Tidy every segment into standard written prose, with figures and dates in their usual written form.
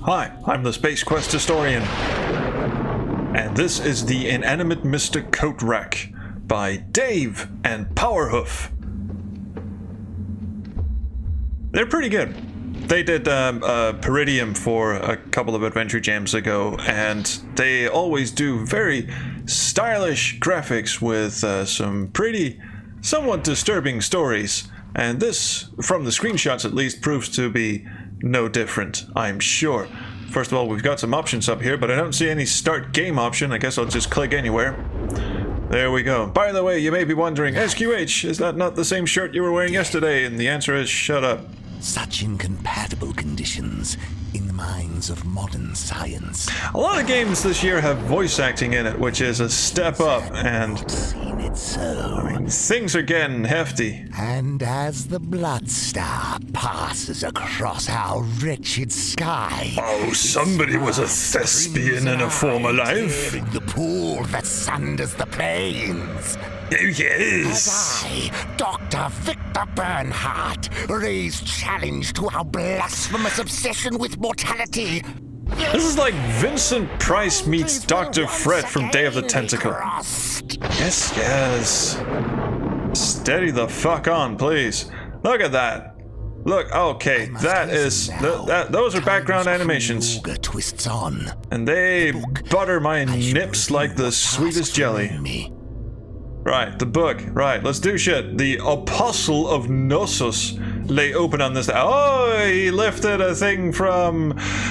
Hi, I'm the Space Quest historian. And this is the Inanimate Mr. Coatrack by Dave and Powerhoof. They're pretty good. They did Peridium for a couple of Adventure Jams ago, and they always do very stylish graphics with some pretty, somewhat disturbing stories. And this, from the screenshots at least, proves to be no different, I'm sure. First of all, we've got some options up here, but I don't see any start game option. I guess I'll just click anywhere. There we go. By the way, you may be wondering, SQH, is that not the same shirt you were wearing yesterday? And the answer is, shut up. Such incompatible conditions in the minds of modern science. A lot of games this year have voice acting in it, which is a step up, and Seen it so. things are getting hefty. And as the blood star passes across our wretched sky, Oh, somebody was a thespian in a former life. tearing the pool that sunders the plains. Oh, yes. I, Dr. Victor Bernhardt, raise challenge to our blasphemous obsession with mortality. This is like Vincent Price meets Dr. Fred from Day of the Tentacle. Yes, yes. Steady the fuck on, please. Look at that. Look, okay, that is... those are background animations. Twists on. And they butter my nips like the sweetest jelly. Right, the book. Right, let's do shit. The Apostle of Knossos lay open on this. Oh, he lifted a thing from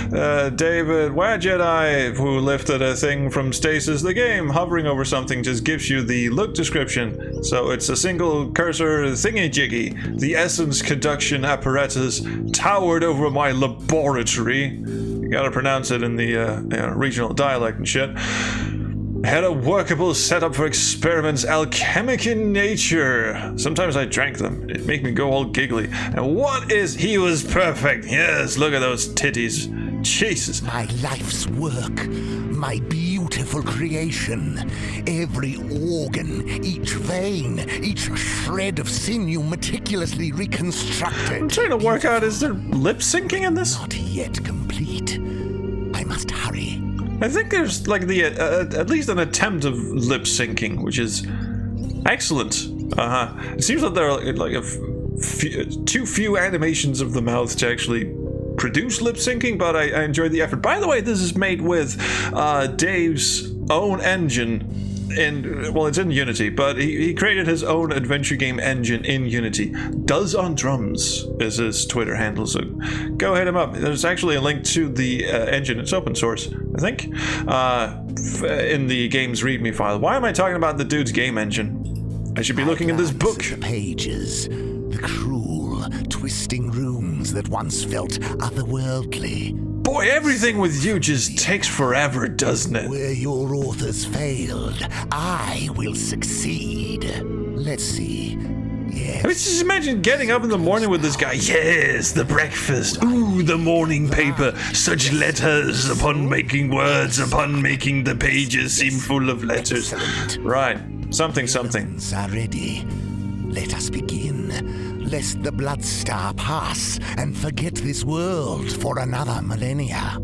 David Wadjedi, who lifted a thing from Stasis the Game. Hovering over something just gives you the look description. So it's a single cursor thingy-jiggy. The essence conduction apparatus towered over my laboratory. You gotta pronounce it in the regional dialect and shit. Had a workable setup for experiments, alchemic in nature. Sometimes I drank them. It made me go all giggly. And what is... He was perfect. Yes, look at those titties. Jesus. My life's work, my beautiful creation. Every organ, each vein, each shred of sinew meticulously reconstructed. I'm trying to work out, is there lip syncing in this? Not yet complete. I must hurry. I think there's like the at least an attempt of lip syncing, which is excellent. It seems that there are like too few animations of the mouth to actually produce lip syncing, but I enjoyed the effort. By the way, this is made with Dave's own engine. It's in Unity, but he created his own adventure game engine in Unity. Does on Drums is his Twitter handle, so go hit him up. There's actually a link to the engine. It's open source, I think, in the game's README file. Why am I talking about the dude's game engine? I should be looking at this book. The pages, the cruel, twisting rooms that once felt otherworldly. Boy, everything with you just takes forever, doesn't it? Where your authors failed, I will succeed. Let's see. Yes. I mean, just imagine getting up in the morning with this guy. Yes, the breakfast. Ooh, the morning paper. Such letters upon making words, upon making the pages seem full of letters. Excellent. Right. Something. Are ready. Let us begin. Lest the blood star pass and forget this world for another millennia.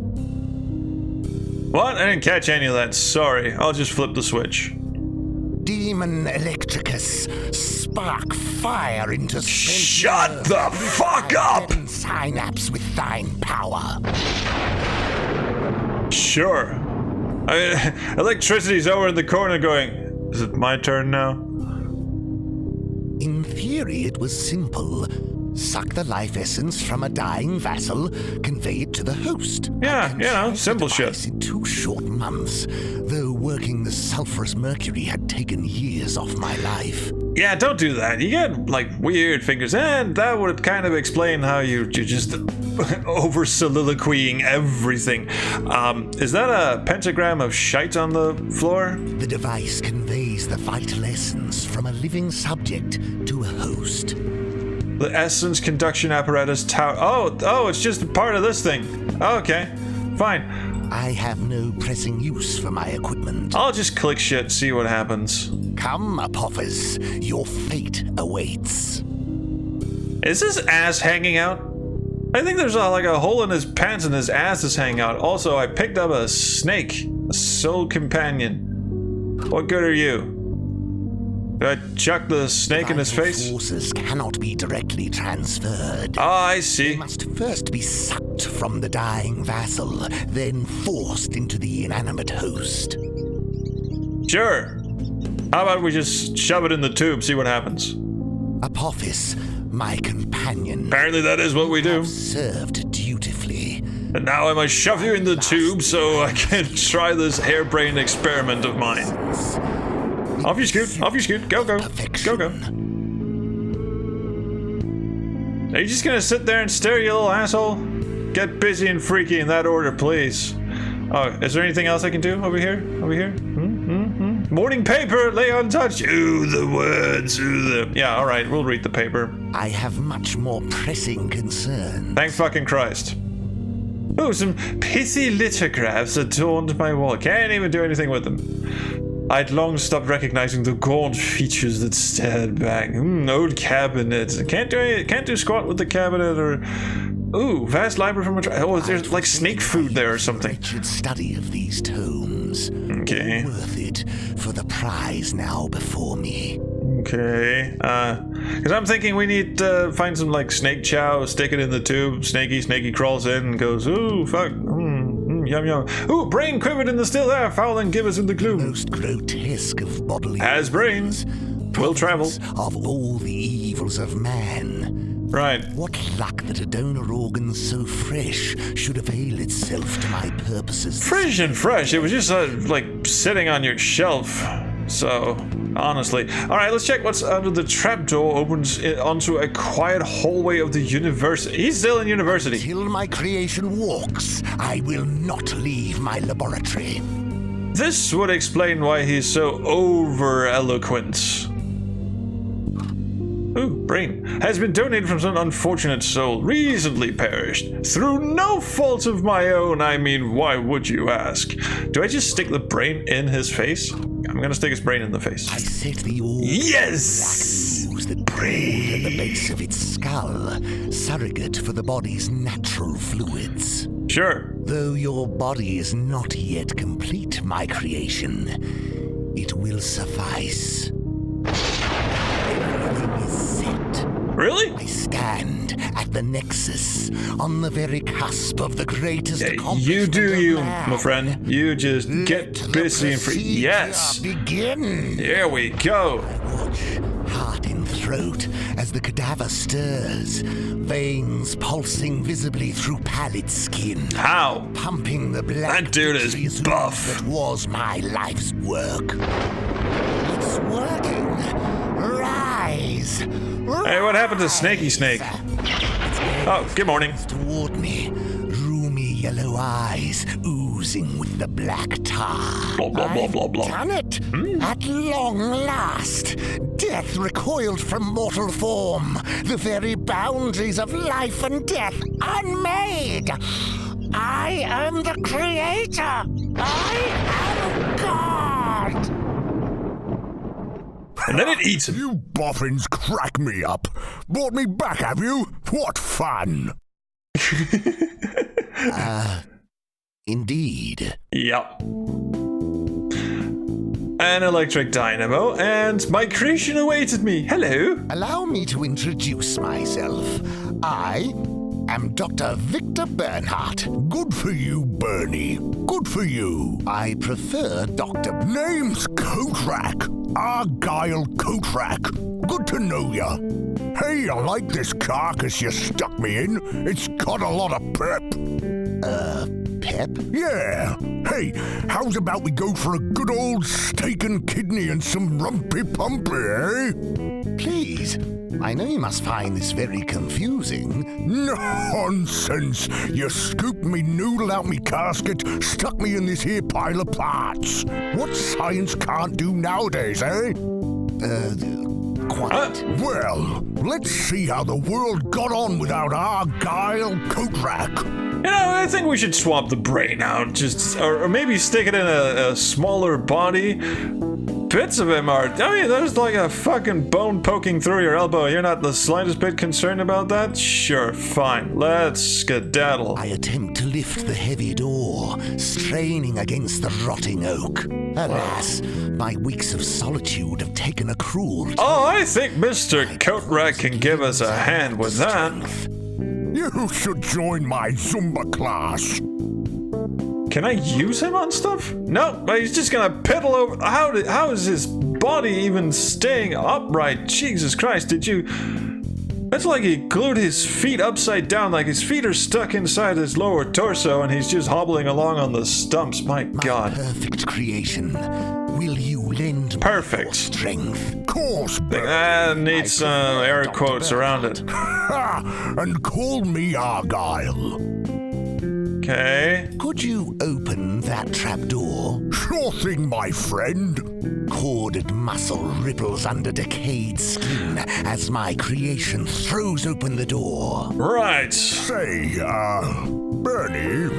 What? I didn't catch any of that. Sorry. I'll just flip the switch. Demon Electricus, spark fire into Shut the fuck up! Synapse with thine power. Sure. Electricity's over in the corner going, is it my turn now? In theory, it was simple. Suck the life essence from a dying vassal, convey it to the host. Yeah, simple shit. In 2 short months, though working the sulfurous mercury had taken years off my life. Yeah, don't do that. You get, like, weird fingers, and that would kind of explain how you're just over-soliloquying everything. Is that a pentagram of shite on the floor? The device conveys the vital essence from a living subject to a host. The essence conduction apparatus tower. Oh, it's just a part of this thing. Okay, fine. I have no pressing use for my equipment. I'll just click shit, see what happens. Come, Apophis, your fate awaits. Is his ass hanging out? I think there's like a hole in his pants and his ass is hanging out. Also, I picked up a snake, a soul companion. What good are you? Do I chuck the snake in his face? Forces cannot be directly transferred. Ah, I see. They must first be sucked from the dying vassal, then forced into the inanimate host. Sure. How about we just shove it in the tube, see what happens? Apophis, my companion. Apparently that is what we do. Served dutifully. And now I must shove you in the tube so I can try this harebrained experiment of mine. Off you scoot, off you scoot. Go, go. Go, go. Are you just gonna sit there and stare, you little asshole? Get busy and freaky in that order, please. Oh, is there anything else I can do over here? Over here? Morning paper, lay untouched. Ooh, the words, ooh, the... Yeah, alright, we'll read the paper. I have much more pressing concern. Thank fucking Christ. Oh, some pithy lithographs adorned my wall. Can't even do anything with them. I'd long stopped recognizing the gaunt features that stared back. Old cabinet. Can't do squat with the cabinet or... Ooh, vast library from a... Oh, there's like snake food there or something. Wretched study of these tomes. Okay. Worth it for the prize now before me. Okay. Because I'm thinking we need to find some like snake chow, stick it in the tube. Snaky crawls in and goes, ooh, fuck. Yum yum. Ooh, brain quivered in the still air, foul and gibbous in the gloom. Most grotesque of bodily Has brains. Will travel. Of all the evils of man. Right. What luck that a donor organ so fresh should avail itself to my purposes. Fresh and fresh. It was just like sitting on your shelf. So, honestly. Alright, let's check what's under the trapdoor. Opens onto a quiet hallway of the university. He's still in university. Till my creation walks, I will not leave my laboratory. This would explain why he's so over-eloquent. Ooh, brain. Has been donated from some unfortunate soul, recently perished. Through no fault of my own, I mean, why would you ask? Do I just stick the brain in his face? I'm gonna stick his brain in the face. I set the orb. Yes! Black ooze that braid at the base of its skull, surrogate for the body's natural fluids. Sure. Though your body is not yet complete, my creation, it will suffice. Everything is set. Really? I stand at the nexus, on the very cusp of the greatest accomplishment You do of you, man. my friend. You just get Let busy and the free. procedure Yes! begin. Here we go. Watch, heart in throat, as the cadaver stirs, veins pulsing visibly through pallid skin. How? Pumping the black That dude is victory's buff. That was my life's work. It's working. Rise. Hey, what happened to Snakey Snake? Oh, good morning. Toward me, roomy yellow eyes oozing with the black tar. Blah, blah, blah, blah, blah. Done it! At long last! Death recoiled from mortal form, the very boundaries of life and death unmade! I am the creator! I am God! And then it eats him. You boffins crack me up. Brought me back, have you? What fun! Indeed. Yep. An electric dynamo, and my creation awaited me. Hello. Allow me to introduce myself. I am Dr. Victor Bernhardt. Good for you, Bernie. Good for you. I prefer Dr. Name's Coatrack. Argyle Coatrack. Good to know ya. Hey, I like this carcass you stuck me in. It's got a lot of pep. Pep? Yeah. Hey, how's about we go for a good old steak and kidney and some rumpy-pumpy, eh? Please. I know you must find this very confusing. Nonsense! You scooped me noodle out me casket, stuck me in this here pile of parts. What science can't do nowadays, eh? Quite. Well, let's see how the world got on without Argyle Coatrack. You know, I think we should swap the brain out, just or maybe stick it in a smaller body. bits of him are... I mean, there's like a fucking bone poking through your elbow. You're not the slightest bit concerned about that? Sure, fine. Let's skedaddle. I attempt to lift the heavy door, straining against the rotting oak. Alas, my weeks of solitude have taken a cruel toll. Oh, I think Mr. Coatrack can give us a hand with that. You should join my Zumba class. Can I use him on stuff? No, he's just gonna piddle over. How is his body even staying upright? Jesus Christ, did you... That's like he glued his feet upside down, like his feet are stuck inside his lower torso and he's just hobbling along on the stumps. My God. Perfect creation. Will you lend me your strength? Of course, Need some air quotes around it. and call me Argyle. Okay. Could you open that trapdoor? Sure thing, my friend. Corded muscle ripples under decayed skin as my creation throws open the door. Right. Say, Bernie.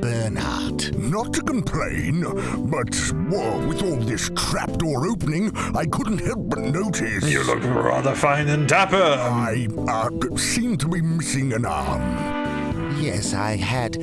Bernard. Not to complain, but, well, with all this trapdoor opening, I couldn't help but notice... You look rather fine and dapper. I, seem to be missing an arm. Yes, I had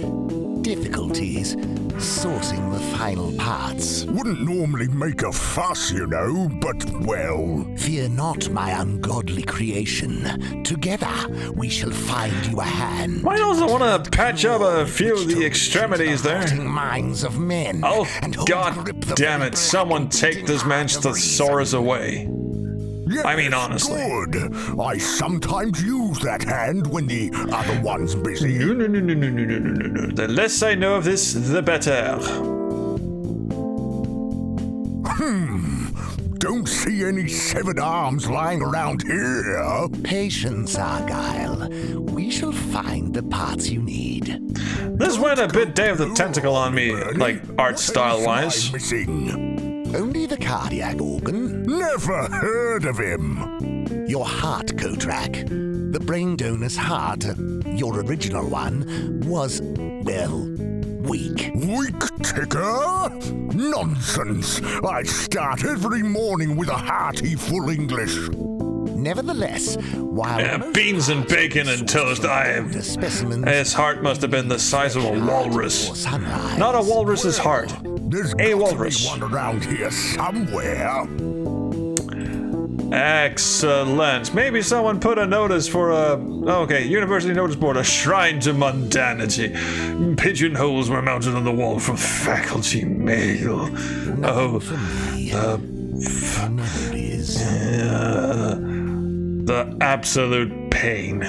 difficulties sourcing the final parts. Wouldn't normally make a fuss, you know, but, well... Fear not, my ungodly creation. Together, we shall find you a hand. Might also want to patch up a few of the extremities there. Minds of men. Oh, God damn it. Someone take this man's thesaurus away. Yes, I mean, honestly. Good. I sometimes use that hand when the other one's busy. No. The less I know of this, the better. Don't see any severed arms lying around here. Patience, Argyle. We shall find the parts you need. This went a bit Day of the Tentacle on me, like art style wise. Missing. Only the cardiac organ. Never heard of him. Your heart, Coatrack. The brain donor's heart, your original one, was, well, weak. Weak ticker? Nonsense. I start every morning with a hearty full English. Nevertheless, while beans and bacon and toast, his heart must have been the size of a walrus. Not a walrus's heart. There's a got walrus. To be one around here somewhere. Excellent. Maybe someone put a notice for university notice board, a shrine to mundanity. Pigeonholes were mounted on the wall for faculty mail. The absolute pain.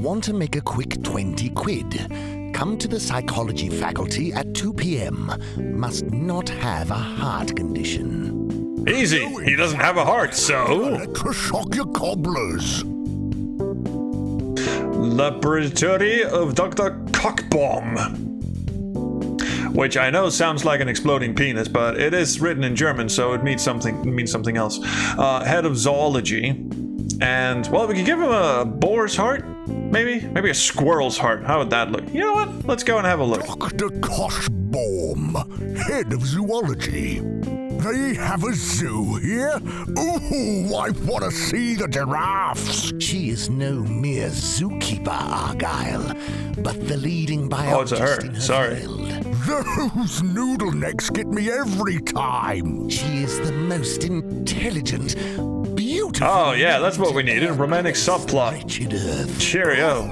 Want to make a quick 20 quid? Come to the psychology faculty at 2 p.m. Must not have a heart condition. Easy. He doesn't have a heart, so... Electroshock your cobblers. Laboratory of Dr. Cockbomb. Which I know sounds like an exploding penis, but it is written in German, so it means something else. Head of zoology. And, well, we could give him a boar's heart, maybe? Maybe a squirrel's heart. How would that look? You know what? Let's go and have a look. Dr. Koshbaum, head of zoology. They have a zoo here? Ooh, I want to see the giraffes. She is no mere zookeeper, Argyle, but the leading biologist in her field. Those noodle necks get me every time. She is the most intelligent, beautiful... Oh, yeah, that's what we needed. A romantic subplot. Cheerio.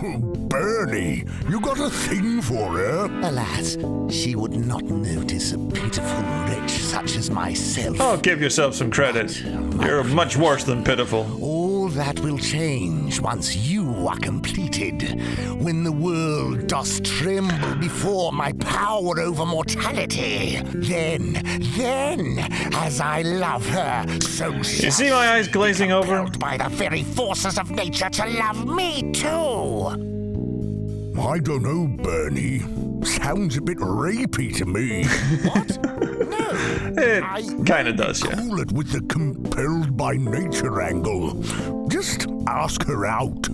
Bernie, you got a thing for her? Alas, she would not notice a pitiful wretch such as myself. Oh, give yourself some credit. You're much worse than pitiful. All that will change once you are completed. When the world does tremble before my power over mortality. Then, as I love her, so you see my eyes glazing over? By the very forces of nature to love me too. I don't know, Bernie. Sounds a bit rapey to me. What? No. It kind of does, yeah. Cool it with the compelled by nature angle. Just ask her out.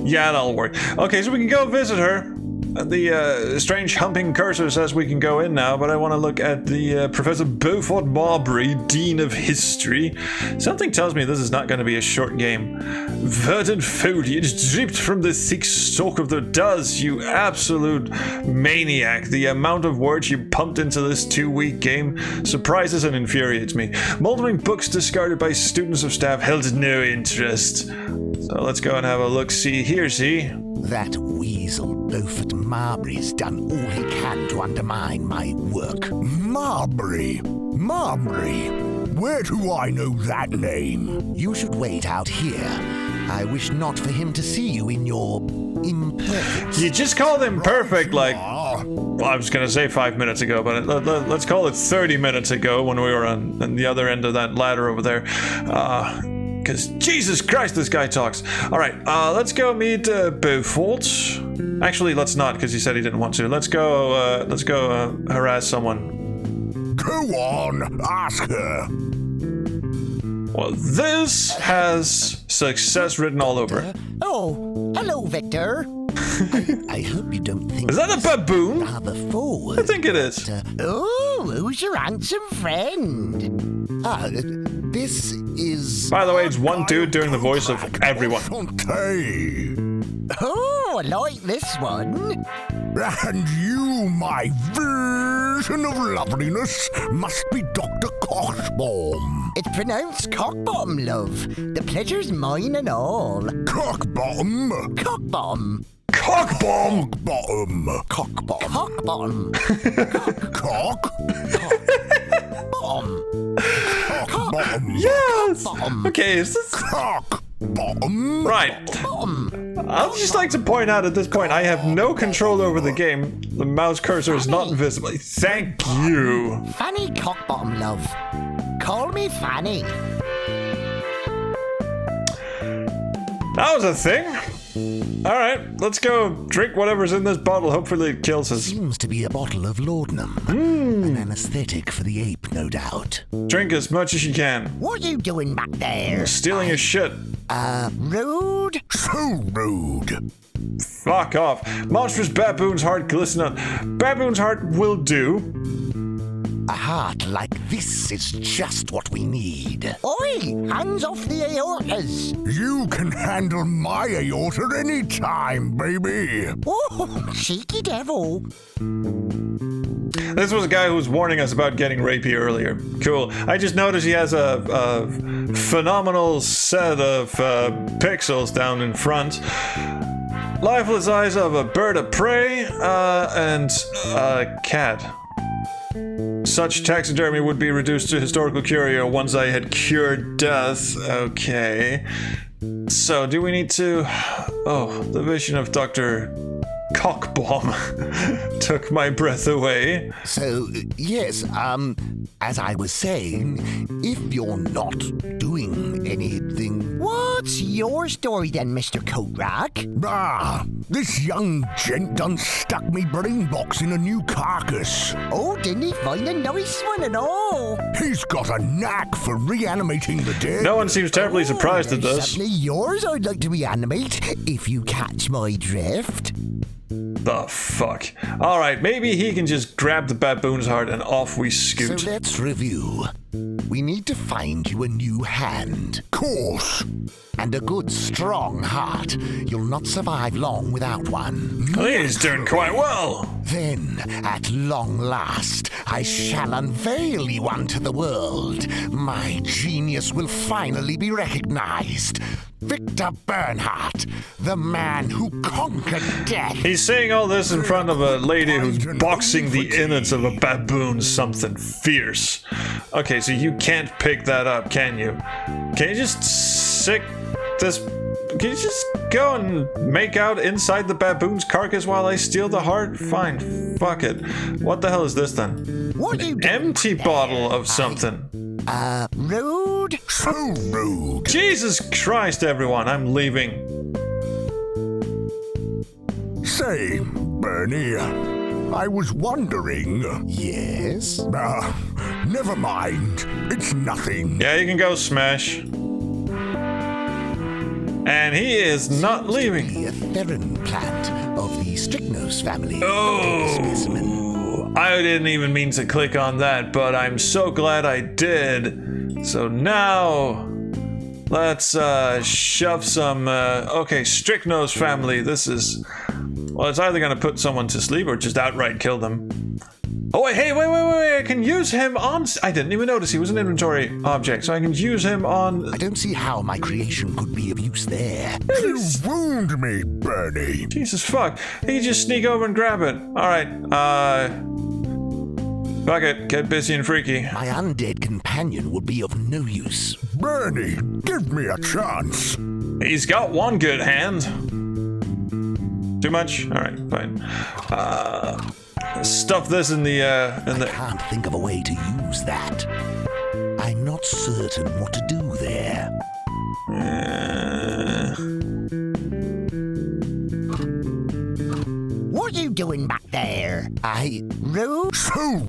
Yeah, that'll work. Okay, so we can go visit her. The strange humping cursor says we can go in now, but I want to look at the Professor Beaufort Marbury, Dean of History. Something tells me this is not going to be a short game. Verdant foliage dripped from the thick stalk of the dust, you absolute maniac. The amount of words you pumped into this 2-week game surprises and infuriates me. Moldering books discarded by students of staff held no interest. So let's go and have a look-see here, see? That weasel Beaufort Marbury's done all he can to undermine my work. Marbury? Marbury? Where do I know that name? You should wait out here. I wish not for him to see you in your imperfect... You just called him perfect, like... Well, I was going to say 5 minutes ago, but let's call it 30 minutes ago when we were on the other end of that ladder over there. Because Jesus Christ, this guy talks. All right, let's go meet Beaufort. Actually, let's not, because he said he didn't want to. Let's go harass someone. Go on, ask her. Well, this has success written all over it. Oh, hello, Victor. I hope you don't think... Is that a baboon? Rather forward. I think it is. Oh, who's your handsome friend? This is... By the way, it's one dude doing the voice of everyone. Oh, I like this one. And you, my version of loveliness, must be Dr. Cockbottom. It's pronounced Cockbottom, love. The pleasure's mine and all. Cockbottom? Cockbottom. Cockbottom? Cockbottom. Cockbottom. Cock? Bottom. Cockbottom. Yes! Bottom. Okay, is this... Cockbottom? Right. Bottom. I'll just like to point out at this point, I have no control over the game. The mouse cursor is not visible. Thank you. Fanny Cockbottom, love. Call me Fanny. That was a thing. Alright, let's go drink whatever's in this bottle. Hopefully it kills us. Seems to be a bottle of laudanum. An anesthetic for the ape, no doubt. Drink as much as you can. What are you doing back there? Stealing his shit. Rude? So rude. Fuck off. Monstrous baboon's heart glisten on. Baboon's heart will do. A heart like this is just what we need. Oi! Hands off the aortas! You can handle my aorta anytime, baby. Oh, cheeky devil. This was a guy who was warning us about getting rapey earlier. Cool. I just noticed he has a phenomenal set of pixels down in front. Lifeless eyes of a bird of prey and a cat. Such taxidermy would be reduced to historical curio once I had cured death. Okay. So, do we need to... Oh, the vision of Dr. Cockbomb took my breath away. So, yes, as I was saying, if you're not doing anything... What's your story then, Mr. Coatrack? This young gent done stuck me brain box in a new carcass. Oh, didn't he find a nice one and all? He's got a knack for reanimating the dead. No one seems terribly surprised at this. Certainly yours I'd like to reanimate, if you catch my drift. The fuck? Alright, maybe he can just grab the baboon's heart and off we scoot. So let's review. We need to find you a new hand. Course. And a good, strong heart. You'll not survive long without one. He's doing quite well. Then, at long last, I shall unveil you unto the world. My genius will finally be recognized. Victor Bernhardt, the man who conquered death. He's saying all this in front of a lady who's boxing the innards of a baboon something fierce. Okay, so you can't pick that up, can you? Can you just sick this... Can you just go and make out inside the baboon's carcass while I steal the heart? Fine, fuck it. What the hell is this then? What An empty bottle of something. Rude? So rude. Jesus Christ, everyone, I'm leaving. Say, Bernie, I was wondering... Yes? Never mind. It's nothing. Yeah, you can go smash. And he is not leaving. A theron plant of the strychnose family. Oh, Specimen. I didn't even mean to click on that, but I'm so glad I did. So now, let's shove some, okay, strychnose family. This is, well, it's either going to put someone to sleep or just outright kill them. Oh, wait, hey, wait, I can use him on... I didn't even notice he was an inventory object, so I can use him on... I don't see how my creation could be of use there. You wound me, Bernie. Jesus fuck. He can just sneak over and grab it. Alright, fuck it, get busy and freaky. My undead companion would be of no use. Bernie, give me a chance. He's got one good hand. Too much? Alright, fine. Stuff this in the, I can't think of a way to use that. I'm not certain what to do there. What are you doing back there? Rose? Who?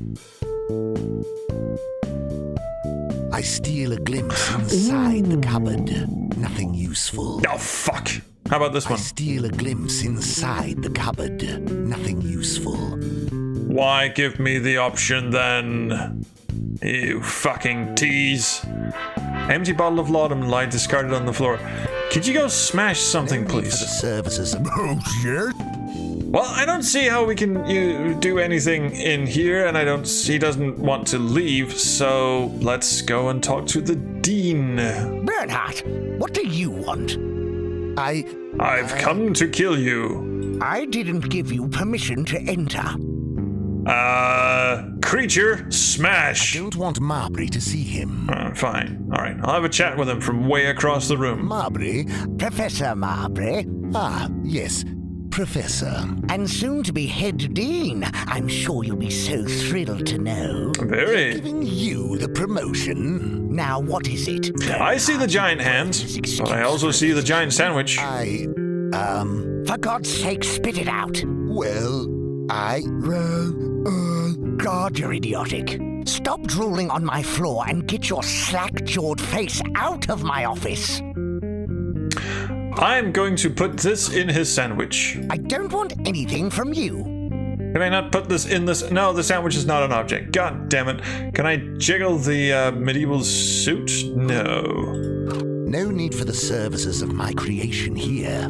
I steal a glimpse inside the cupboard. Nothing useful. Oh, fuck. How about this I one? steal a glimpse inside the cupboard. Nothing useful. Why give me the option then? You fucking tease. Empty bottle of laudanum light discarded on the floor. Could you go smash something, No need for the please? services of Oh, yes? Well, I don't see how we can do anything in here, and he doesn't want to leave, so let's go and talk to the dean. Bernhardt, what do you want? I've come to kill you. I didn't give you permission to enter. Creature, smash. Don't want Marbury to see him. Fine. All right. I'll have a chat with him from way across the room. Marbury? Professor Marbury? Ah, yes, Professor. And soon to be head dean. I'm sure you'll be so thrilled to know. Very. Giving you the promotion. Now, what is it? I see the giant hand, but I also see the giant sandwich. For God's sake, spit it out. Well, God, you're idiotic. Stop drooling on my floor and get your slack-jawed face out of my office. I'm going to put this in his sandwich. I don't want anything from you. Can I not put this in this? No, the sandwich is not an object. God damn it. Can I jiggle the medieval suit? No. No need for the services of my creation here.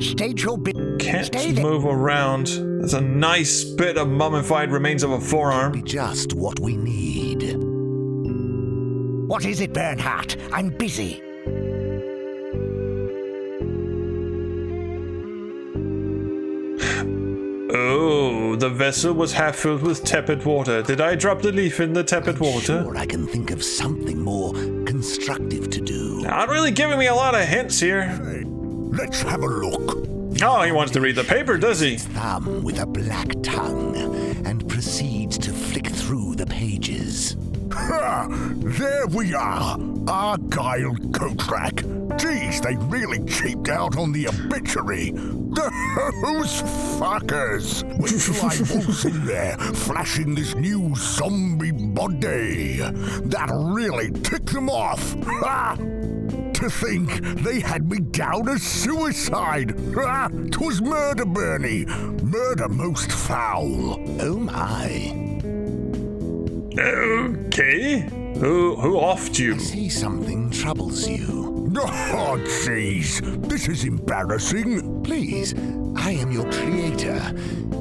State your bit. Can't move around. There's a nice bit of mummified remains of a forearm. Be just what we need. What is it, Bernhardt? I'm busy. Oh, the vessel was half filled with tepid water. Did I drop the leaf in the tepid water? Sure, I can think of something more constructive to do. Not really giving me a lot of hints here. Hey, let's have a look. Oh, he wants to read the paper, does he? Thumb with a black tongue and proceeds to flick through the pages. Ha! There we are. Argyle Coatrack. Geez, they really cheaped out on the obituary. Those fuckers. Wait till I waltz in there, flashing this new zombie body. That'll really tick them off. Ha! To think they had me down as suicide. Ha! 'Twas murder, Bernie. Murder most foul. Oh my. Okay. Who offed you? I see something troubles you. Oh, jeez. This is embarrassing. Please, I am your creator.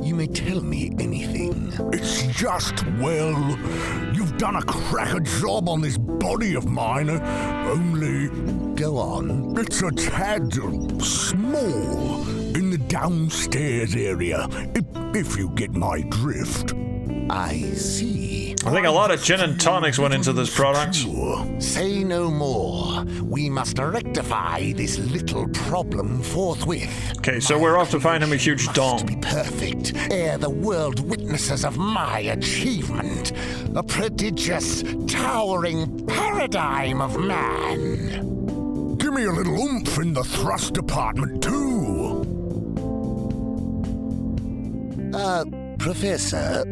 You may tell me anything. It's just, well, you've done a cracker job on this body of mine, only Go on. it's a tad small in the downstairs area, if you get my drift. I see. I think a lot of gin and tonics went into this product. Say no more. We must rectify this little problem forthwith. Okay, so we're off to find him a huge Must dong. be perfect, ere the world witnesses of my achievement. A prodigious, towering paradigm of man. Give me a little oomph in the thrust department, too. Professor,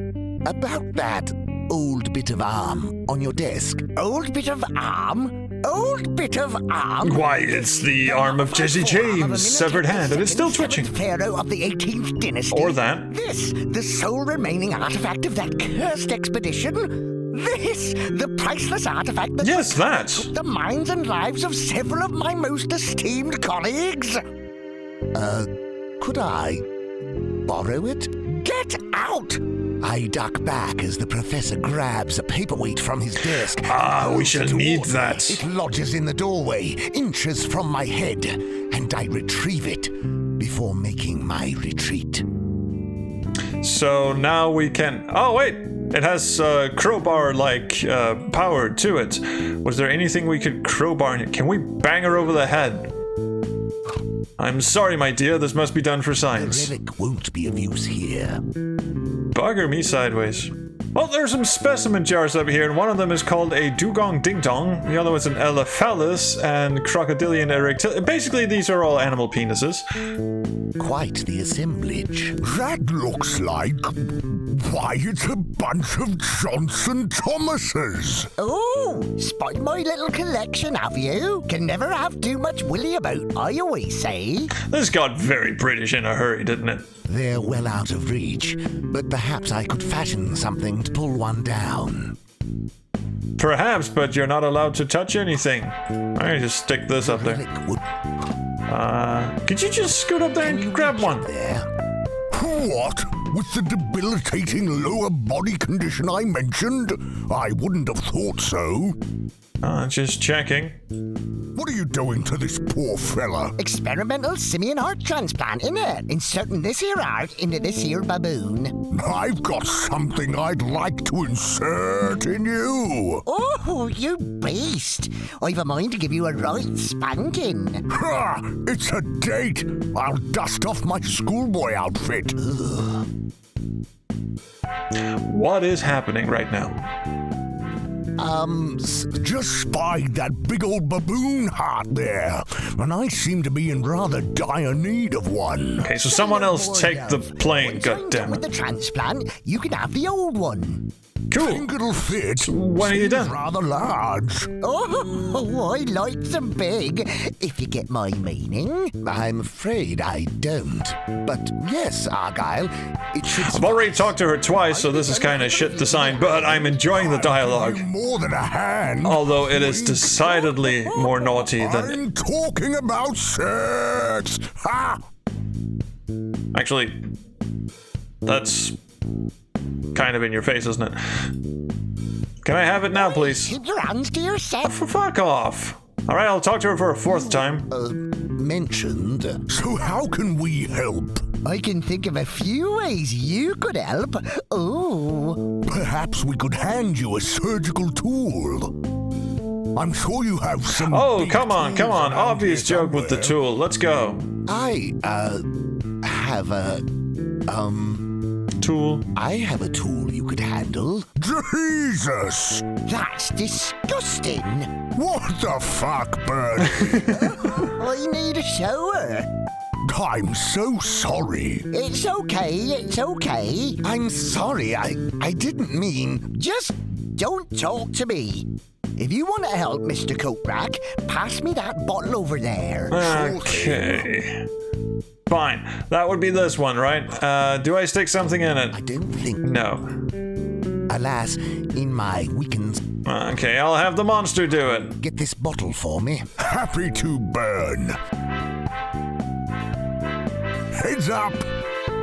about that old bit of arm on your desk. Old bit of arm? old bit of arm. Why, it's the arm of Jesse James' severed hand, and it's still twitching. Pharaoh of the 18th dynasty. Or that. This, the sole remaining artifact of that cursed expedition. This, the priceless artifact that Yes, that. took the minds and lives of several of my most esteemed colleagues. Could I borrow it? Get out! I duck back as the professor grabs a paperweight from his desk. We shall need that. It lodges in the doorway, inches from my head, and I retrieve it before making my retreat. So now we can... Oh, wait! It has crowbar-like power to it. Was there anything we could crowbar in it? Can we bang her over the head? I'm sorry, my dear. This must be done for science. The relic won't be of use here. Bugger me sideways. Well, there's some specimen jars up here, and one of them is called a dugong ding dong. The other one's an elephalus and crocodilian erectil. Basically, these are all animal penises. Quite the assemblage. That looks like... Why, it's a bunch of Johnson Thomases. Oh, spotted my little collection, have you? Can never have too much willy about, I always say. This got very British in a hurry, didn't it? They're well out of reach, but perhaps I could fashion something to pull one down. Perhaps, but you're not allowed to touch anything. I just stick this up there. Could you just scoot up there and grab one? There. What? With the debilitating lower body condition I mentioned? I wouldn't have thought so. Just checking. What are you doing to this poor fella? Experimental simian heart transplant, innit? Inserting this here heart into this here baboon. I've got something I'd like to insert in you. Oh, you beast! I've a mind to give you a right spanking. Ha! It's a date. I'll dust off my schoolboy outfit. What is happening right now? Just spied that big old baboon heart there, and I seem to be in rather dire need of one. Okay, so someone else take the plane, goddammit. With the transplant, you can have the old one. Cool. Think it'll fit. When are you done? Rather large. Oh, I like them big, if you get my meaning. I'm afraid I don't. But yes, Argyle, it should... I've already talked to her twice, so this is kind of shit to sign, but I'm enjoying the dialogue. More than a hand. Although it is decidedly more naughty than... I'm talking about sex. Ha! Actually, that's kind of in your face, isn't it? Can I have it now, please? Keep your hands to yourself. Fuck off. Alright, I'll talk to her for a fourth time. Mentioned. So how can we help? I can think of a few ways you could help. Oh. Perhaps we could hand you a surgical tool. I'm sure you have some... Oh, big come on. tools around Obvious here joke with the somewhere. tool. Let's go. I, have a... Tool. I have a tool you could handle. Jesus! That's disgusting. What the fuck, Bird? I need a shower. I'm so sorry. It's okay. I'm sorry, I didn't mean... Just don't talk to me. If you want to help, Mr. Coatrack, pass me that bottle over there. Okay. Fine. That would be this one, right? Do I stick something in I it? don't think... No. Alas, in my weekends... Okay, I'll have the monster do it. Get this bottle for me. Happy to burn. Heads up!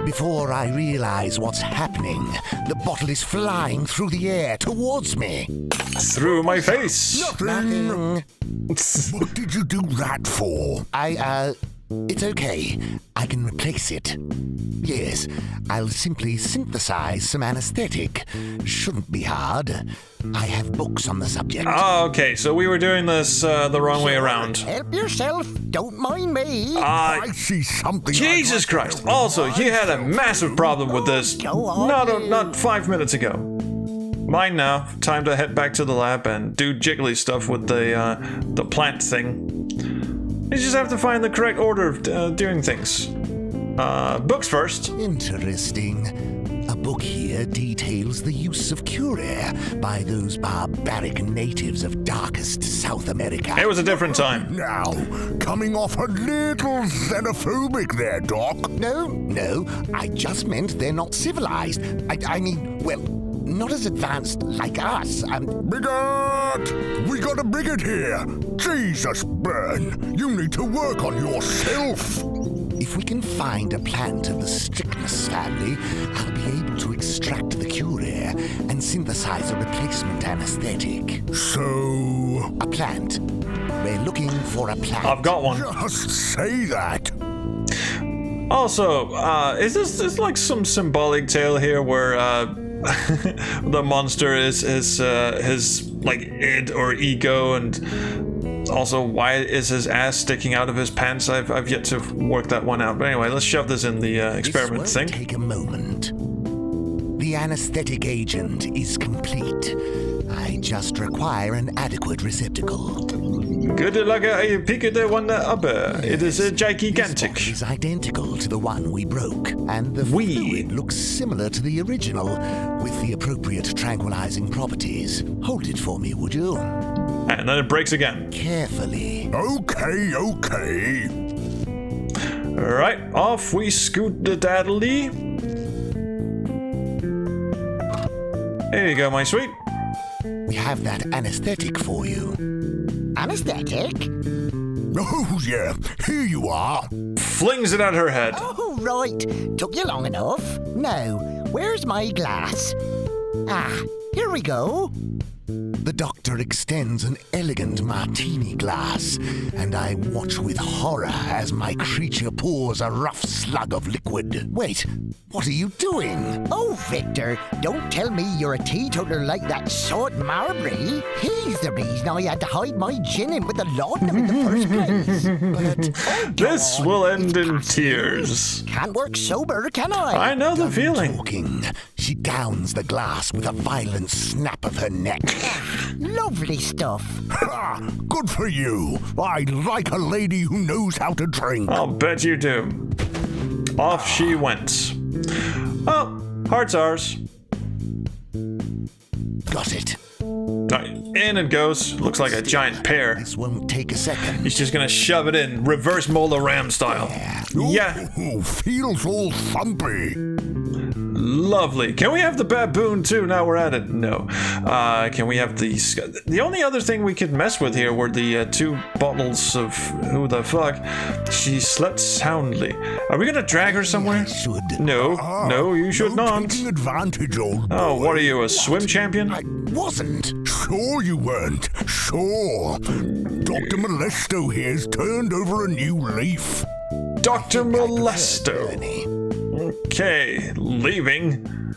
Before I realize what's happening, the bottle is flying through the air towards me. Through my face. Nothing. What did you do that for? It's okay. I can replace it. Yes, I'll simply synthesize some anesthetic. Shouldn't be hard. I have books on the subject. Okay, so we were doing this the wrong way around. Help yourself. Don't mind me. I see something. Jesus I'd like Christ. to know. Also, you had a massive problem with this Go on. not 5 minutes ago. Mine now. Time to head back to the lab and do jiggly stuff with the plant thing. You just have to find the correct order of doing things. Books first. Interesting. A book here details the use of cuirae by those barbaric natives of darkest South America. It was a different time. Now, coming off a little xenophobic there, Doc. No, I just meant they're not civilized. I mean, well, not as advanced like us. Bigot! We got a bigot here! Jesus, Burn! You need to work on yourself! If we can find a plant of the Strictness family, I'll be able to extract the cuirae and synthesize a replacement anesthetic. So... A plant. We're looking for a plant. I've got one. Just say that! Also, is this like some symbolic tale here where the monster is his like id or ego, and also why is his ass sticking out of his pants? I've yet to work that one out. But anyway, let's shove this in the experiment This won't thing. take a moment. The anesthetic agent is complete. I just require an adequate receptacle. Good luck, I picked the one up. It is This gigantic. bottle is identical to the one we broke, and the fluid looks similar to the original, with the appropriate tranquilizing properties. Hold it for me, would you? And then it breaks again. Carefully. Okay. Alright, off we scoot the daddly. There you go, my sweet. We have that anesthetic for you. Anesthetic? Oh, yeah. Here you are. Flings it at her head. Oh, right. Took you long enough. Now, where's my glass? Ah, here we go. The doctor extends an elegant martini glass, and I watch with horror as my creature pours a rough slug of liquid. Wait, what are you doing? Oh, Victor, don't tell me you're a teetotaler like that sort Marbury. He's the reason I had to hide my gin in with the laudanum in the first place. But, This will end in tears. can't work sober, can I? I know the Done feeling. talking. She downs the glass with a violent snap of her neck. Lovely stuff. Ha! Good for you. I like a lady who knows how to drink. I'll bet you do. Off she went. Well, heart's ours. Got it. Right, in it goes. Looks like a giant pear. This won't take a second. He's just gonna shove it in, reverse molar ram style. Yeah, Ooh, feels all thumpy. lovely. Can we have the baboon too? Now we're at it. No. Can we have the only other thing we could mess with here were the 2 bottles of who the fuck? She slept soundly. Are we gonna drag her somewhere? I should. No, you should no not. taking advantage, old boy. Oh, what are you, a swim champion? I wasn't. Sure you weren't. Sure. Dr. Molesto here's turned over a new leaf. Dr. Molesto. Bernie. Okay, leaving.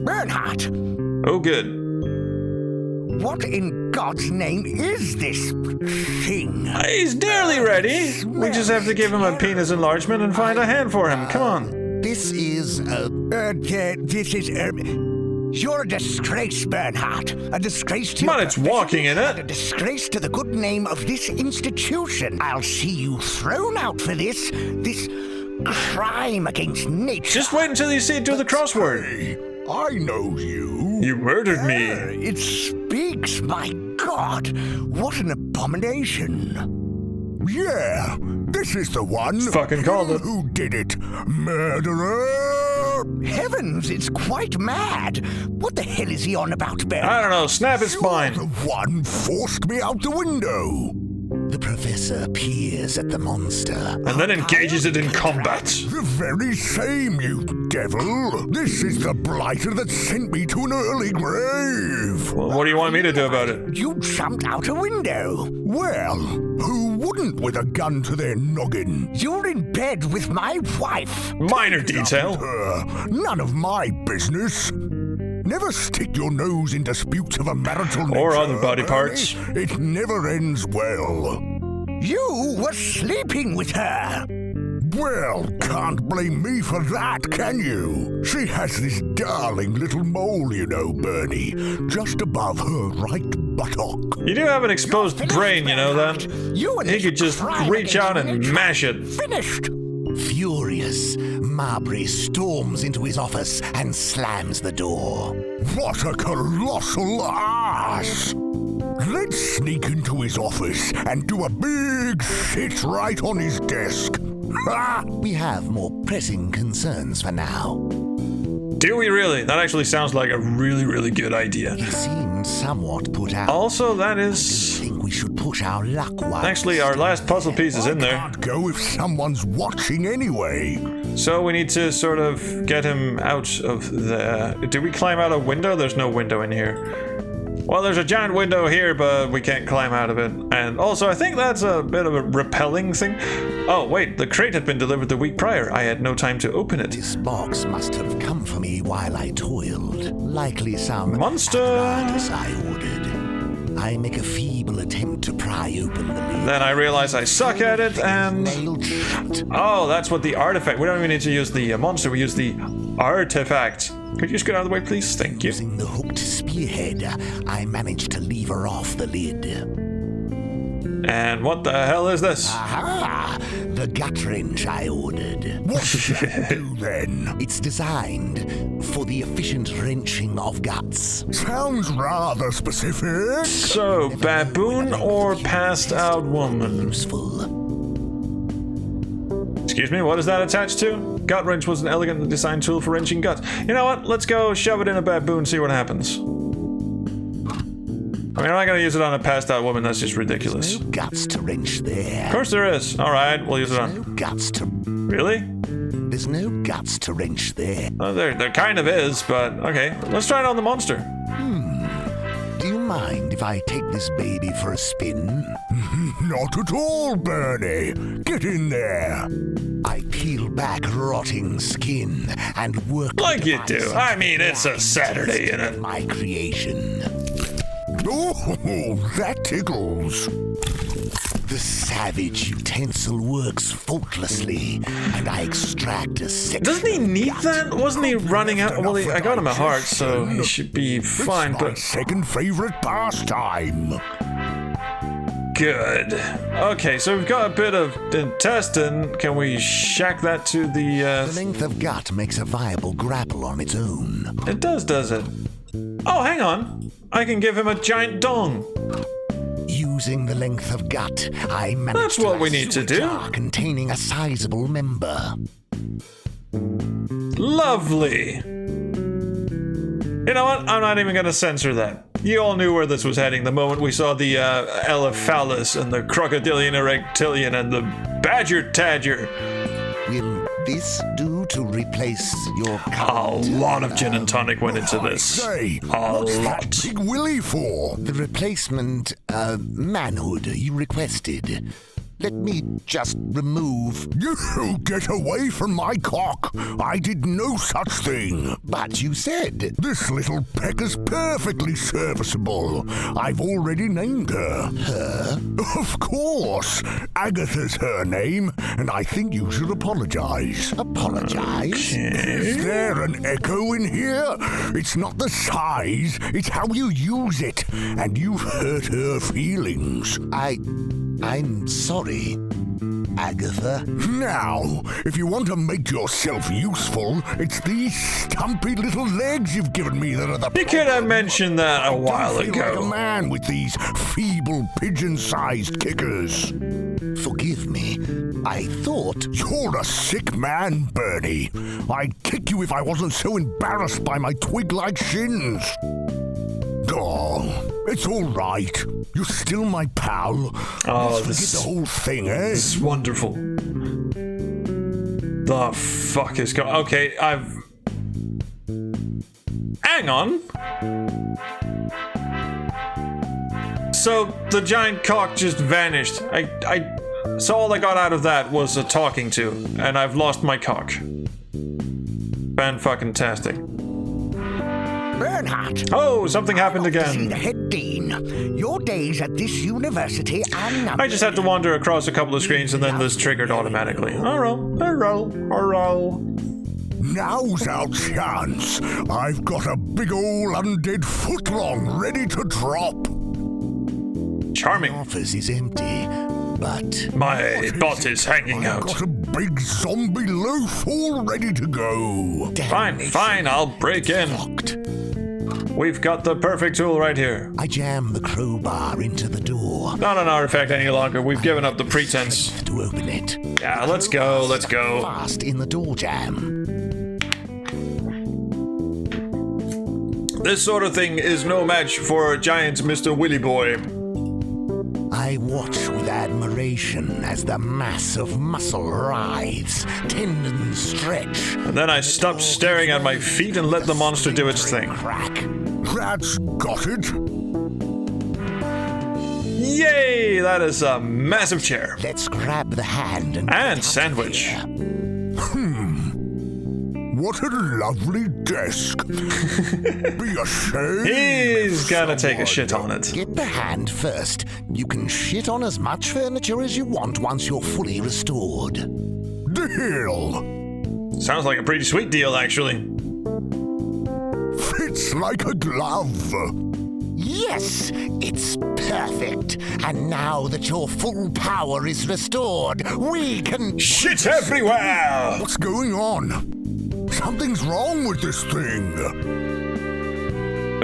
Bernhardt, Oh, good. what in God's name is this thing? He's nearly ready. We just have to give him a penis enlargement and find a hand for him. Come on. This is You're a disgrace, Bernhardt. A disgrace to Come on, your it's walking in and a it. disgrace to the good name of this institution. I'll see you thrown out for this crime against nature. Just wait until you see it do the crossword. Hey, I know you. You murdered me. It speaks, my God. What an abomination. Yeah, this is the one. Fucking called it. Who did it? Murderer! Heavens, it's quite mad. What the hell is he on about, Bernhardt? I don't know, snap his You're spine. the one forced me out the window. the professor peers at the monster. And then engages it in combat. The very same, you devil. This is the blighter that sent me to an early grave. Well, what do you want me to do about it? You jumped out a window. Well, who wouldn't with a gun to their noggin? You're in bed with my wife. Minor detail. None of my business. Never stick your nose in disputes of a marital nature. Or other body Ernie. parts. It never ends well. You were sleeping with her. Well, can't blame me for that, can you? She has this darling little mole, you know, Bernie, just above her right buttock. You do have an exposed brain, you know that? You and He this could just crime reach out against and nature. mash it. Finished. Furious, Marbury storms into his office and slams the door. What a colossal ass! Let's sneak into his office and do a big shit right on his desk. Ha! We have more pressing concerns for now. Do we really? That actually sounds like a really, really good idea. He seemed somewhat put out. Also, that I is... think we should push our luck once. Actually, our last puzzle piece is in there. Can't go if someone's watching anyway. So we need to sort of get him out of the... Do we climb out a window? There's no window in here. Well, there's a giant window here, but we can't climb out of it. And also, I think that's a bit of a repelling thing. Oh, wait, the crate had been delivered the week prior. I had no time to open it. This box must have come for me while I toiled. Likely some Monster! apparatus I ordered. I make a feeble attempt to pry open the lid. Then I realize I suck at it, and... Nailed shut. Oh, that's what the artifact... We don't even need to use the monster, we use the artifact. Could you just get out of the way, please? Thank you. Using the hooked spearhead, I managed to lever off the lid. And what the hell is this? Aha! The gut wrench I ordered. What does that do then? It's designed for the efficient wrenching of guts. Sounds rather specific. So, baboon or passed out woman? Useful. Excuse me, what is that attached to? Gut wrench was an elegantly designed tool for wrenching guts. You know what? Let's go shove it in a baboon, see what happens. I mean, I'm not gonna use it on a passed out woman, that's just ridiculous. No guts to wrench there. Of course there is. Alright, we'll use it No on. guts to... Really? There's no guts to wrench there. There kind of is, but okay. Let's try it on the monster. Do you mind if I take this baby for a spin? Not at all, Bernie. Get in there. I peel back rotting skin and work Like the you do. device I mean, it's a blind Saturday, test innit? of my creation. Oh, that tickles. The savage utensil works faultlessly, and I extract a second. Doesn't he need gut. that? Wasn't he running out? Well, I got him a heart, so he should be fine, It's my but second favorite pastime. good. Okay, so we've got a bit of intestine. Can we shack that to The the, length of gut makes a viable grapple on its own. It does it? Oh, hang on. I can give him a giant dong. Using the length of gut, I managed That's what we lasso need to a do. jar containing a sizable member. Lovely. You know what? I'm not even going to censor that. You all knew where this was heading the moment we saw the elephalus and the crocodilian erectilian and the badger tadger. Will this do to replace your A current, lot of gin and tonic went into this. Say, A what's lot. that big willy for? the replacement manhood you requested? Let me just remove. You get away from my cock. I did no such thing. But you said This little peck is perfectly serviceable. I've already named her. her. Of course. Agatha's her name, and I think you should apologize. Apologize. Is there an echo in here? It's not the size, it's how you use it. And you've hurt her feelings. I'm sorry, Agatha. Now, if you want to make yourself useful, it's these stumpy little legs you've given me that are the You could have mentioned that a while I don't feel like a ago. man with these feeble pigeon-sized kickers. Forgive me. I thought You're a sick man, Bernie. I'd kick you if I wasn't so embarrassed by my twig-like shins. Oh, it's all right. You're still my pal. Oh, Let's this- forget the whole thing, eh? This is wonderful. The fuck is going? Okay, Hang on. So the giant cock just vanished. So all I got out of that was a talking to, and I've lost my cock. Fan-fucking-tastic. Bernhardt. Oh, something happened See the again. head dean. Your days at this university are numbered. I just had to wander across a couple of screens and then this triggered automatically. Alright. Now's our chance. I've got a big ol' undead footlong ready to drop. Charming. office is empty. butt. My butt is hanging I've out. got a big zombie loaf all ready to go. Fine, I'll break in. Locked. We've got the perfect tool right here. I jam the crowbar into the door. Not an artifact any longer. We've given up the pretense. To open it. Yeah, let's go. Fast in the door jam. This sort of thing is no match for giant Mr. Willy Boy. I watch with admiration as the mass of muscle writhes, tendons stretch. And then I stop staring at my feet and let the monster do its thing. Crack. That's got it. Yay! That is a massive chair. Let's grab the hand and And get out sandwich. here. What a lovely desk. Be ashamed. He's gonna take a shit on it. Get the hand first. You can shit on as much furniture as you want once you're fully restored. Deal. Sounds like a pretty sweet deal, actually. Fits like a glove. Yes, it's perfect. And now that your full power is restored, we can... Shit everywhere! What's going on? Something's wrong with this thing.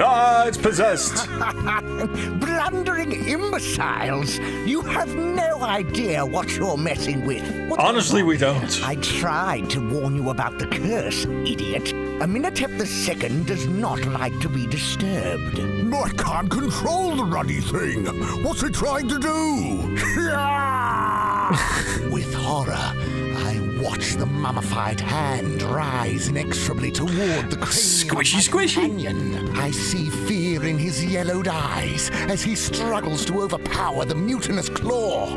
Ah, it's possessed. Blundering imbeciles! You have no idea what you're messing with. Honestly, we don't. I tried to warn you about the curse, idiot. Amenhotep II does not like to be disturbed. I can't control the ruddy thing. What's it trying to do? With horror, I watch the mummified hand rise inexorably toward the cranium Squishy, of my squishy. companion. I see fear in his yellowed eyes as he struggles to overpower the mutinous claw.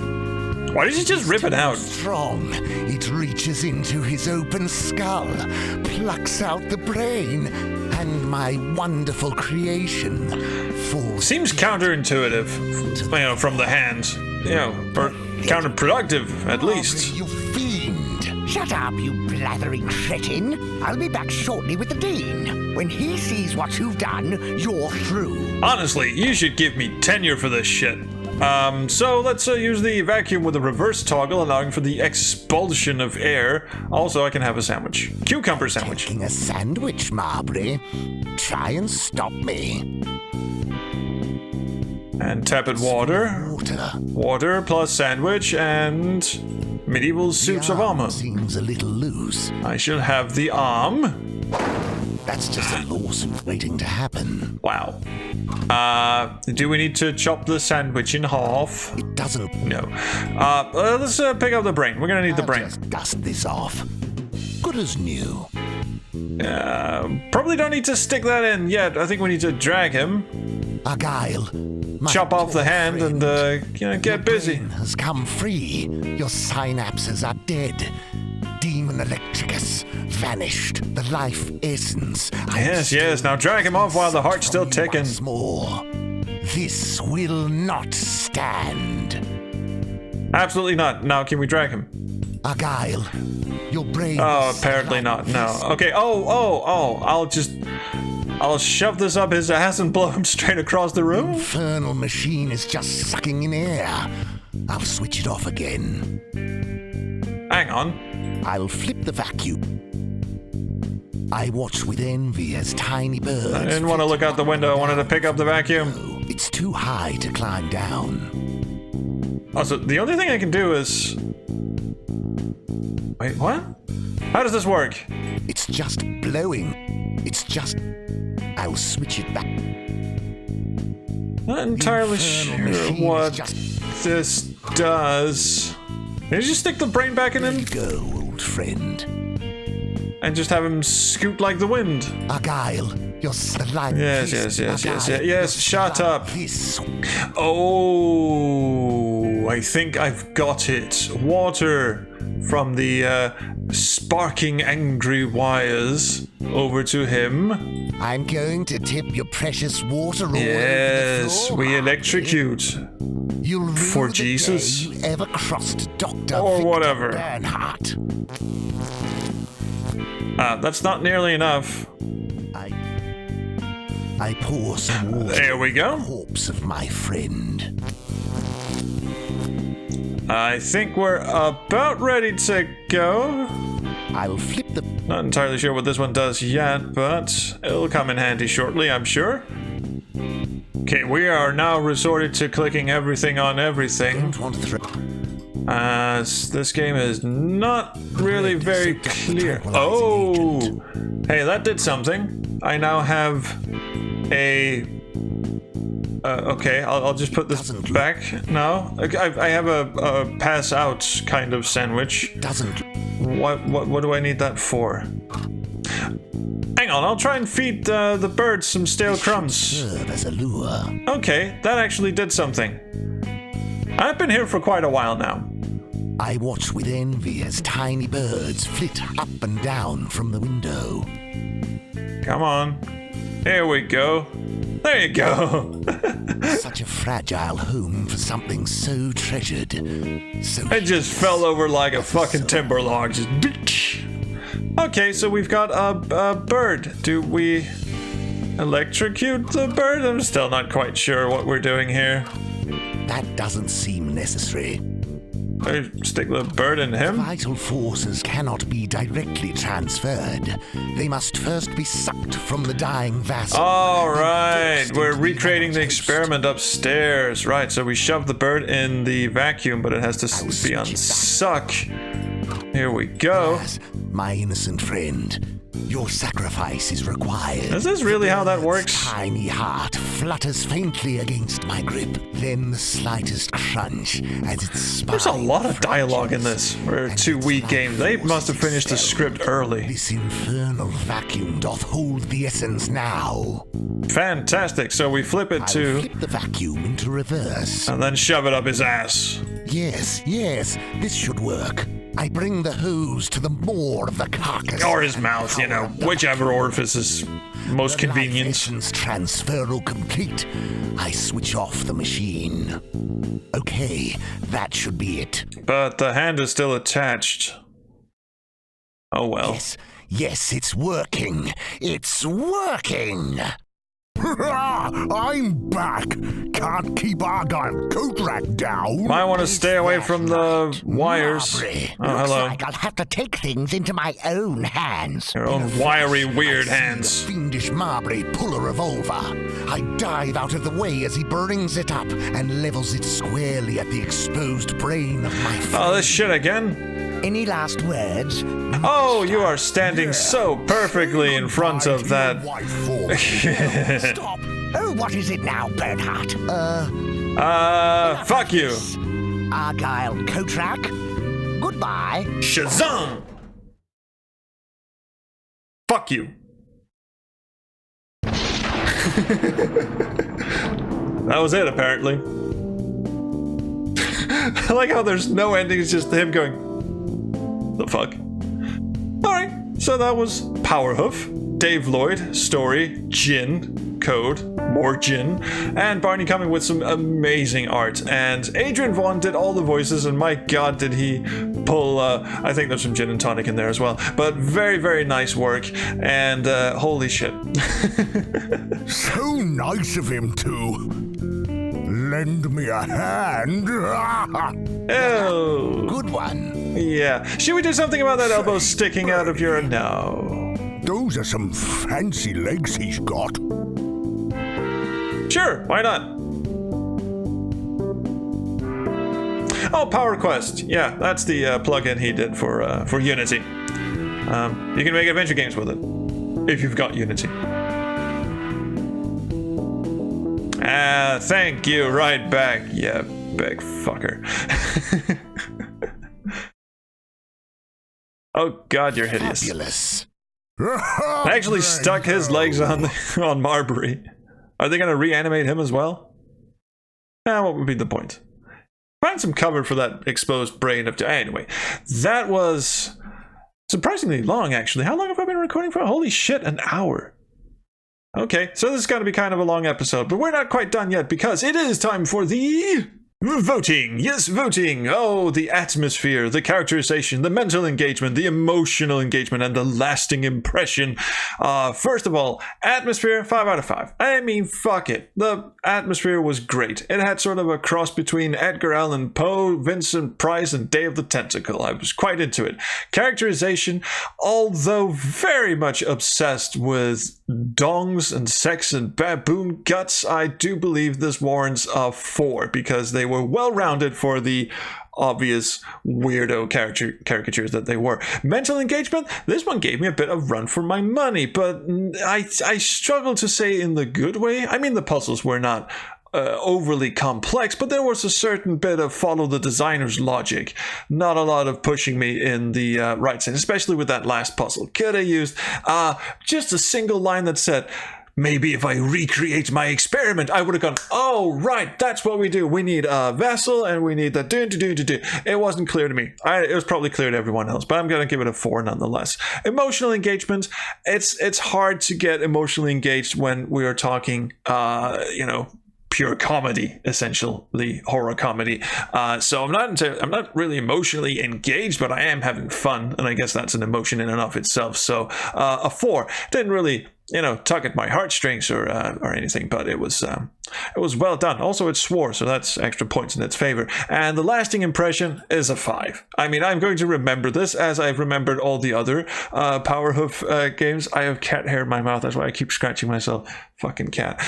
Why did you just rip it out? Strong, it reaches into his open skull, plucks out the brain, and my wonderful creation falls. Seems counterintuitive, from the hand. Or counterproductive, at least. You fiend! Shut up, you blathering cretin. I'll be back shortly with the Dean. When he sees what you've done, you're through. Honestly, you should give me tenure for this shit. So let's use the vacuum with a reverse toggle, allowing for the expulsion of air. Also, I can have a sandwich. Cucumber sandwich. Taking a sandwich, Marbury. Try and stop me. And tepid water. Water. Water plus sandwich and medieval suits of armor. Seems a little loose. I shall have the arm. That's just a lawsuit waiting to happen. Wow. Do we need to chop the sandwich in half? It doesn't. No. Let's pick up the brain. We're gonna need the brain. Just dust this off. Good as new. Probably don't need to stick that in yet. I think we need to drag him, Argyle. my chop off the poor hand, friend. and Your get busy. brain has come free. Your synapses are dead. Demon Electricus vanished. The life essence. Yes. Now drag him off while the heart's still ticking. Once more. This will not stand. Absolutely not. Now, can we drag him? Argyle, your brain. Oh, is apparently like not. No. this. Okay. Oh. I'll shove this up his ass and blow him straight across the room. Infernal machine is just sucking in air. I'll switch it off again. Hang on. I'll flip the vacuum. I watch with envy as tiny birds. I didn't want to look out the window. I wanted to pick up the vacuum. It's too high to climb down. Also, the only thing I can do is... Wait, what? How does this work? It's just blowing. It's just... I'll switch it back. Not entirely infernal sure machine is what just- this does. Did you just stick the brain back in him Go, old friend. and just have him scoot like the wind? Argyle, you're like Yes. Shut up. This. Oh, I think I've got it. Water from the sparking angry wires over to him. I'm going to tip your precious water all over the Yes, floor. we electrocute. You'll rue for the Jesus. day you ever crossed Dr. Or Victor whatever. Bernhardt. That's not nearly enough. I pour some water There we on the go. corpse of my friend. I think we're about ready to go. I'll flip the... Not entirely sure what this one does yet, but it'll come in handy shortly, I'm sure. Okay, we are now resorted to clicking everything on everything. Don't want to throw... As this game is not really very clear. Oh! Hey, that did something. I now have a... okay, I'll just put this back now. I have a pass out kind of sandwich. Doesn't... What do I need that for? Hang on, I'll try and feed the birds some stale crumbs. serve as a lure. Okay, that actually did something. I've been here for quite a while now. I watch with envy as tiny birds flit up and down from the window. Come on. Here we go. There you go. Such a fragile home for something so treasured. So It just fell over like a fucking timber log. Just bitch. Okay, so we've got a bird. Do we electrocute the bird? I'm still not quite sure what we're doing here. that doesn't seem necessary. I stick the bird in him? Vital forces cannot be directly transferred. They must first be sucked from the dying vassal. All right, and we're forced into recreating the animal host. experiment upstairs. Right, so we shove the bird in the vacuum, but it has to be unsuck. Here we go. Alas, my innocent friend, your sacrifice is required. Is this really how that Bird's works? Tiny heart flutters faintly against my grip. Then the slightest crunch as its spine. There's a lot of dialogue in this fractures, for a and 2-week its game. They life must have forces finished the its script spell. early. This infernal vacuum doth hold the essence now. Fantastic. So we flip it I'll to, flip the vacuum into reverse. and then shove it up his ass. Yes, this should work. I bring the hose to the maw of the carcass. Or his mouth, you know, whichever orifice is most The life convenient. essence transferal complete. I switch off the machine. Okay, that should be it. But the hand is still attached. Oh well. Yes, it's working. It's working. I'm back. Can't keep Argyle Coatrack down. Might want to stay away from the wires. Marbury. Oh, Looks hello. like I'll have to take things into my own hands. Your own wiry, weird I see hands. the fiendish Marbury pull a revolver. I dive out of the way as he brings it up and levels it squarely at the exposed brain of my friend. Oh, this shit again? Any last words? Oh, you are standing so perfectly in front of that. Wife for me. Stop! Oh, what is it now, Bernhardt? Fuck you. Argyle Coatrack. Goodbye. Shazam! Fuck you. That was it, apparently. I like how there's no ending, it's just him going, the fuck? Alright, so that was Powerhoof, Dave Lloyd, story, gin, code, more gin, and Barney coming with some amazing art. And Adrian Vaughn did all the voices, and my god, did he pull, I think there's some gin and tonic in there as well. But very, very nice work, and holy shit. So nice of him to lend me a hand. Oh, Good one. yeah. Should we do something about that elbow sticking out of your... No. Those are some fancy legs he's got. Sure, why not? Oh, Power Quest. Yeah, that's the plugin he did for Unity. You can make adventure games with it if you've got Unity. Thank you. Right back, yeah, big fucker. Oh God, you're hideous. Fabulous. I actually stuck his legs on Marbury. Are they gonna reanimate him as well? What would be the point? Find some cover for that exposed brain of... Anyway, that was surprisingly long, actually. How long have I been recording for? Holy shit, an hour. Okay, so this is going to be kind of a long episode, but we're not quite done yet because it is time for the Voting, yes, voting. Oh, the atmosphere, the characterization, the mental engagement, the emotional engagement, and the lasting impression. First of all, atmosphere, 5 out of 5. I mean, fuck it. The atmosphere was great. It had sort of a cross between Edgar Allan Poe, Vincent Price, and Day of the Tentacle. I was quite into it. Characterization, although very much obsessed with dongs and sex and baboon guts, I do believe this warrants a 4 because they were well-rounded for the obvious weirdo caricatures that they were. Mental engagement, this one gave me a bit of run for my money, but I struggle to say in the good way. I mean, the puzzles were not overly complex, but there was a certain bit of follow the designer's logic. Not a lot of pushing me in the right sense, especially with that last puzzle. Could have used just a single line that said, maybe if I recreate my experiment, I would have gone, oh, right, that's what we do. We need a vessel and we need the do. It wasn't clear to me. It was probably clear to everyone else, but I'm going to give it a 4 nonetheless. Emotional engagement, it's hard to get emotionally engaged when we are talking, pure comedy, essentially horror comedy. So I'm not really emotionally engaged, but I am having fun, and I guess that's an emotion in and of itself. So a 4. Didn't really tug at my heartstrings or anything, but it was well done. Also, it swore, so that's extra points in its favor. And the lasting impression is a 5. I mean, I'm going to remember this as I've remembered all the other Powerhoof games. I have cat hair in my mouth, that's why I keep scratching myself. Fucking cat.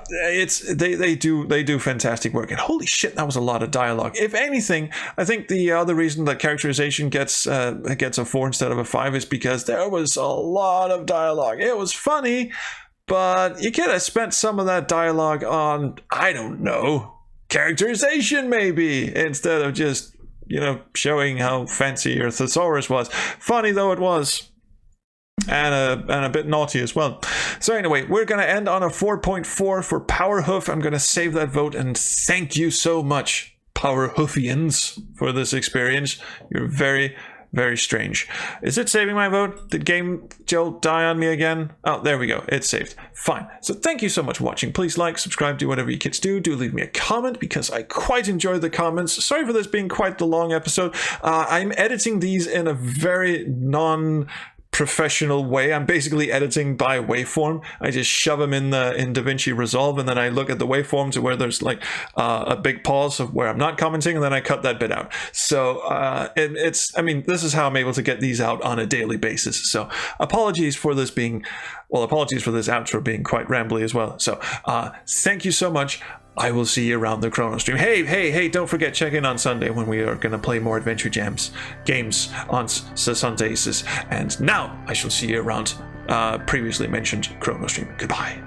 They do fantastic work, and holy shit, that was a lot of dialogue. If anything, I think the other reason that characterization gets a 4 instead of a 5 is because there was a lot of dialogue. It was funny, but you could have spent some of that dialogue on, I don't know, characterization maybe, instead of just showing how fancy your thesaurus was. Funny though it was. And a bit naughty as well. So anyway, we're going to end on a 4.4 for Powerhoof. I'm going to save that vote, and thank you so much, Powerhoofians, for this experience. You're very, very strange. Is it saving my vote? Did Game Joe die on me again? Oh, there we go. It's saved. Fine. So thank you so much for watching. Please like, subscribe, do whatever you kids do. Do leave me a comment because I quite enjoy the comments. Sorry for this being quite the long episode. I'm editing these in a very non-professional way. I'm basically editing by waveform. I just shove them in DaVinci Resolve, and then I look at the waveform to where there's like a big pause of where I'm not commenting, and then I cut that bit out. So this is how I'm able to get these out on a daily basis. So apologies for this outro being quite rambly as well. So thank you so much. I will see you around the Chrono stream. Hey, don't forget, check in on Sunday when we are going to play more AdventureJam games on Sundays. And now I shall see you around previously mentioned Chrono stream. Goodbye.